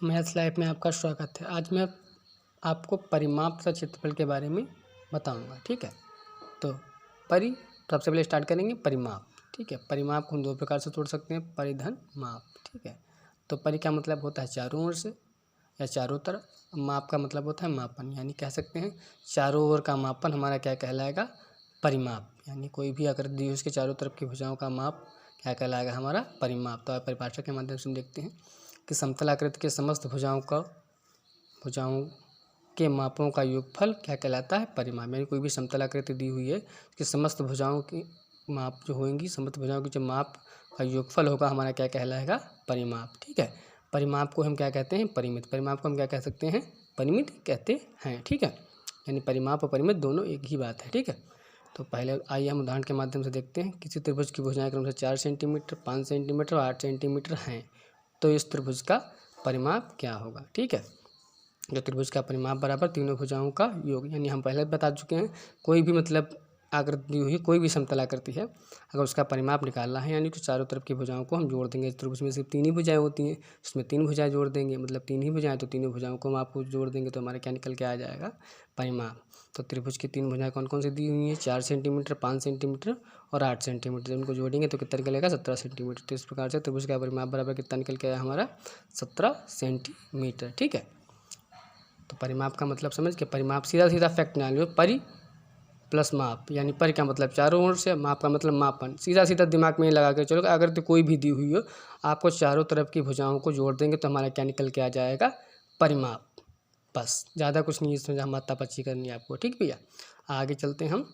Maths life में आपका स्वागत है। आज मैं आपको परिमाप तथा क्षेत्रफल के बारे में बताऊंगा। ठीक है, तो सबसे पहले स्टार्ट करेंगे परिमाप। ठीक है, परिमाप को हम दो प्रकार से तोड़ सकते हैं, परिधन माप। ठीक है, तो परि का मतलब होता है चारों ओर से या चारों तरफ, माप का मतलब होता है मापन, यानी कह सकते हैं चारों ओर का मापन हमारा क्या कहलाएगा, परिमाप। यानी कोई भी आकृति दी उसके चारों तरफ की भुजाओं का माप क्या कहलाएगा, हमारा परिमाप। तो आप परिभाषा के माध्यम से देखते हैं कि समतल आकृति के समस्त भुजाओं के मापों का योगफल क्या कहलाता है, परिमाप। यानी कोई भी समतल आकृति दी हुई है कि समस्त भुजाओं की माप जो होंगी, समस्त भुजाओं की जो माप का योगफल होगा हमारा क्या कहलाएगा, परिमाप। ठीक है, परिमाप को हम क्या कहते हैं, परिमित। परिमाप को हम क्या कह सकते हैं, परिमित कहते हैं। ठीक है, यानी परिमाप और परिमित दोनों एक ही बात है। ठीक है, तो पहले आइए हम उदाहरण के माध्यम से देखते हैं। किसी त्रिभुज की भुजाएं क्रमशः 4 सेंटीमीटर, 5 सेंटीमीटर और 8 सेंटीमीटर हैं, तो इस त्रिभुज का परिमाप क्या होगा। ठीक है, जो त्रिभुज का परिमाप बराबर तीनों भुजाओं का योग। यानी हम पहले बता चुके हैं, कोई भी मतलब आकृति दी हुई कोई भी समतल आकृति है, अगर उसका परिमाप निकालना है यानी कि चारों तरफ की भुजाओं को हम जोड़ देंगे। त्रिभुज में सिर्फ तीन ही भुजाएं होती हैं, उसमें तीन भुजाएं जोड़ देंगे, मतलब तीन ही भुजाएं, तो तीनों भुजाओं को हम आपको जोड़ देंगे तो हमारे क्या निकल के आ जाएगा, परिमाप। तो त्रिभुज की तीन भुजाएं कौन कौन सी दी हुई हैं, 4 सेंटीमीटर, 5 सेंटीमीटर और 8 सेंटीमीटर। उनको जोड़ेंगे तो कितना निकलेगा, 17 सेंटीमीटर। तो इस प्रकार से त्रिभुज का परिमाप बराबर कितना निकल के आया हमारा, 17 सेंटीमीटर। ठीक है, तो परिमाप का मतलब समझ के, परिमाप सीधा सीधा फैक्ट ना लो, परि प्लस माप, यानी परि का मतलब चारों ओर से, माप का मतलब मापन। सीधा सीधा दिमाग में लगा के चलो, अगर तो कोई भी दी हुई हो, आपको चारों तरफ की भुजाओं को जोड़ देंगे तो हमारा क्या निकल के आ जाएगा, परिमाप। बस, ज़्यादा कुछ नहीं इसमें माता पच्ची करनी है आपको। ठीक भैया, आगे चलते हैं, हम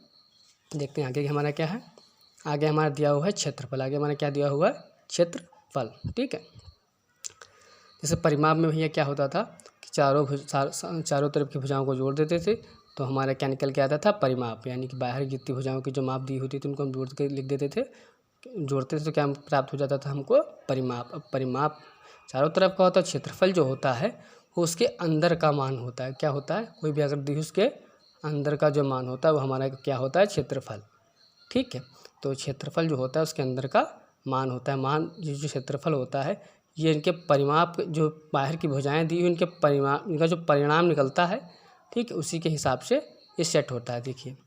देखते हैं आगे हमारा क्या है। आगे हमारा दिया हुआ है क्षेत्रफल। आगे हमारा क्या दिया हुआ है, क्षेत्रफल। ठीक है, जैसे परिमाप में भैया क्या होता था कि चारों तरफ की भुजाओं को जोड़ देते थे तो हमारा क्या निकल के आता था, परिमाप। यानी कि बाहर जितनी भुजाओं की जो माप दी होती थी उनको हम जोड़ के लिख देते थे, जोड़ते थे तो क्या प्राप्त हो जाता था हमको, परिमाप। अब परिमाप चारों तरफ का होता है, क्षेत्रफल जो होता है वो उसके अंदर का मान होता है। क्या होता है, कोई भी अगर दी उसके अंदर का जो मान होता है वो हमारा क्या होता है, क्षेत्रफल। ठीक है, तो क्षेत्रफल जो होता है उसके अंदर का मान होता है। मान ये जो क्षेत्रफल होता है, ये इनके परिमाप, जो बाहर की भुजाएं दी हुई इनके परिमाप, इनका जो परिणाम निकलता है, ठीक है, उसी के हिसाब से ये सेट होता है। देखिए,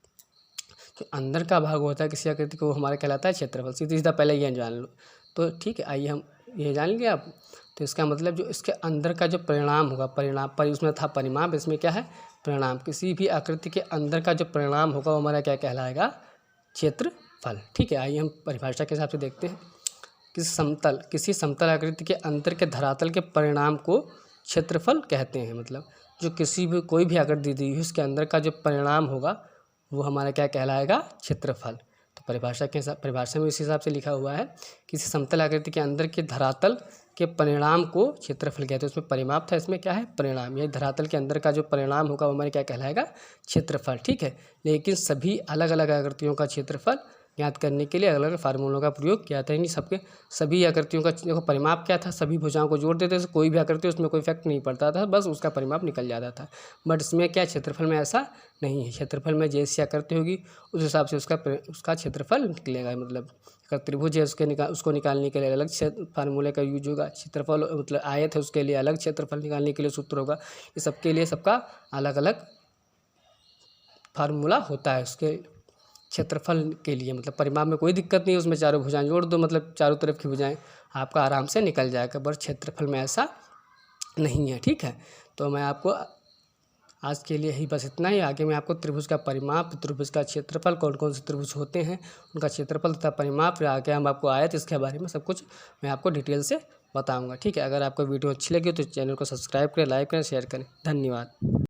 तो अंदर का भाग होता है किसी आकृति को, वो हमारा कहलाता है क्षेत्रफल। सीधा सीधा पहले ये जान लो। तो ठीक है, आइए हम ये जान लिया आप। तो इसका मतलब जो इसके अंदर का जो परिणाम होगा, उसमें था परिमाप, इसमें क्या है, परिणाम। किसी भी आकृति के अंदर का जो परिणाम होगा वो हमारा क्या कहलाएगा, क्षेत्रफल। ठीक है, आइए हम परिभाषा के हिसाब से देखते हैं। किसी समतल आकृति के अंदर के धरातल के परिणाम को क्षेत्रफल कहते हैं। मतलब जो कोई भी आकृति दी हुई उसके अंदर का जो परिणाम होगा वो हमारा क्या कहलाएगा, क्षेत्रफल। तो परिभाषा में इस हिसाब से लिखा हुआ है, किसी समतल आकृति के अंदर के धरातल के परिणाम को क्षेत्रफल कहते हैं। उसमें परिमाप था, इसमें क्या है, परिणाम। ये धरातल के अंदर का जो परिणाम होगा वो हमारे क्या कहलाएगा, क्षेत्रफल। ठीक है, लेकिन सभी अलग अलग आकृतियों का क्षेत्रफल ज्ञात करने के लिए अलग अलग फार्मूलों का प्रयोग किया जाता है। नहीं, सभी आकृतियों का देखो, परिमाप क्या था, सभी भुजाओं को जोड़ देते थे, कोई भी आकृति उसमें कोई इफेक्ट नहीं पड़ता था, बस उसका परिमाप निकल जाता था। बट इसमें क्या, क्षेत्रफल में ऐसा नहीं है। क्षेत्रफल में जैसी आकृति होगी उस हिसाब से उसका क्षेत्रफल निकलेगा। मतलब अगर त्रिभुज है उसको निकालने के लिए अलग फार्मूले का यूज होगा। क्षेत्रफल मतलब आयत है उसके लिए अलग क्षेत्रफल निकालने के लिए सूत्र होगा। ये सबके लिए सबका अलग अलग फार्मूला होता है उसके क्षेत्रफल के लिए। मतलब परिमाप में कोई दिक्कत नहीं है, उसमें चारों भुजाएं जोड़ दो, मतलब चारों तरफ की भुजाएं, आपका आराम से निकल जाएगा। बट क्षेत्रफल में ऐसा नहीं है। ठीक है, तो मैं आपको आज के लिए ही बस इतना ही। आगे मैं आपको त्रिभुज का परिमाप, त्रिभुज का क्षेत्रफल, कौन कौन से त्रिभुज होते हैं, उनका क्षेत्रफल तथा परिमाप, फिर आगे हम आपको आयत, इसके बारे में सब कुछ मैं आपको डिटेल से बताऊँगा। ठीक है, अगर आपको वीडियो अच्छी लगी तो चैनल को सब्सक्राइब करें, लाइक करें, शेयर करें। धन्यवाद।